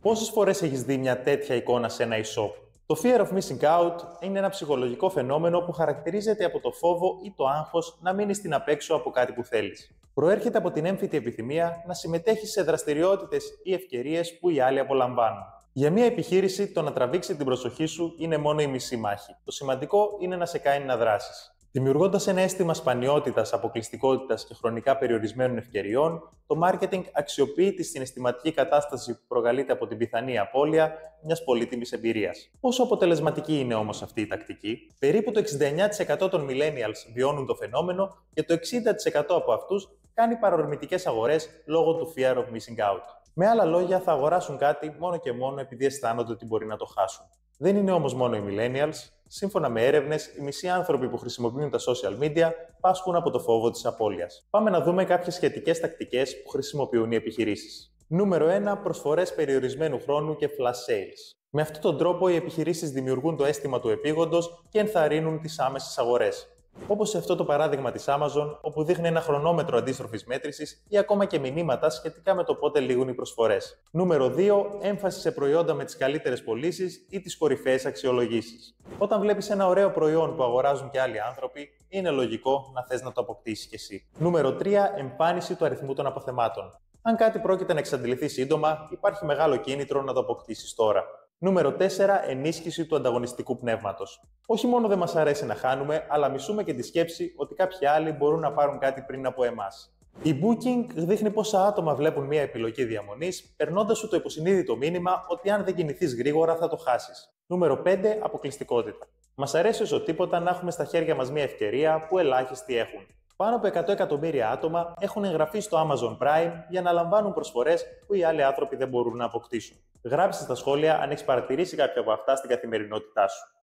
Πόσες φορές έχεις δει μια τέτοια εικόνα σε ένα e-shop? Το fear of missing out είναι ένα ψυχολογικό φαινόμενο που χαρακτηρίζεται από το φόβο ή το άγχος να μείνεις στην απέξω από κάτι που θέλεις. Προέρχεται από την έμφυτη επιθυμία να συμμετέχεις σε δραστηριότητες ή ευκαιρίες που οι άλλοι απολαμβάνουν. Για μια επιχείρηση, το να τραβήξει την προσοχή σου είναι μόνο η μισή μάχη. Το σημαντικό είναι να σε κάνει να δράσεις. Δημιουργώντας ένα αίσθημα σπανιότητας, αποκλειστικότητας και χρονικά περιορισμένων ευκαιριών, το marketing αξιοποιεί τη συναισθηματική κατάσταση που προκαλείται από την πιθανή απώλεια μιας πολύτιμης εμπειρίας. Πόσο αποτελεσματική είναι όμως αυτή η τακτική? Περίπου το 69% των millennials βιώνουν το φαινόμενο και το 60% από αυτούς κάνει παρορμητικές αγορές λόγω του fear of missing out. Με άλλα λόγια, θα αγοράσουν κάτι μόνο και μόνο επειδή αισθάνονται ότι μπορεί να το χάσουν. Δεν είναι όμως μόνο οι millennials. Σύμφωνα με έρευνες, οι μισοί άνθρωποι που χρησιμοποιούν τα social media πάσχουν από το φόβο της απώλειας. Πάμε να δούμε κάποιες σχετικές τακτικές που χρησιμοποιούν οι επιχειρήσεις. Νούμερο 1. Προσφορές περιορισμένου χρόνου και flash sales. Με αυτόν τον τρόπο, οι επιχειρήσεις δημιουργούν το αίσθημα του επίγοντος και ενθαρρύνουν τις άμεσες αγορές. Όπως σε αυτό το παράδειγμα της Amazon, όπου δείχνει ένα χρονόμετρο αντίστροφης μέτρησης ή ακόμα και μηνύματα σχετικά με το πότε λήγουν οι προσφορές. Νούμερο 2. Έμφαση σε προϊόντα με τις καλύτερες πωλήσεις ή τις κορυφαίες αξιολογήσεις. Όταν βλέπεις ένα ωραίο προϊόν που αγοράζουν και άλλοι άνθρωποι, είναι λογικό να θες να το αποκτήσεις κι εσύ. Νούμερο 3. Εμφάνιση του αριθμού των αποθεμάτων. Αν κάτι πρόκειται να εξαντληθεί σύντομα, υπάρχει μεγάλο κίνητρο να το αποκτήσεις τώρα. Νούμερο 4. Ενίσχυση του ανταγωνιστικού πνεύματος. Όχι μόνο δεν μας αρέσει να χάνουμε, αλλά μισούμε και τη σκέψη ότι κάποιοι άλλοι μπορούν να πάρουν κάτι πριν από εμάς. Η Booking δείχνει πόσα άτομα βλέπουν μια επιλογή διαμονής, περνώντας σου το υποσυνείδητο μήνυμα ότι αν δεν κινηθείς γρήγορα θα το χάσεις. Νούμερο 5. Αποκλειστικότητα. Μας αρέσει όσο τίποτα να έχουμε στα χέρια μας μια ευκαιρία που ελάχιστοι έχουν. Πάνω από 100 εκατομμύρια άτομα έχουν εγγραφεί στο Amazon Prime για να λαμβάνουν προσφορές που οι άλλοι άνθρωποι δεν μπορούν να αποκτήσουν. Γράψτε στα σχόλια αν έχεις παρατηρήσει κάποια από αυτά στην καθημερινότητά σου.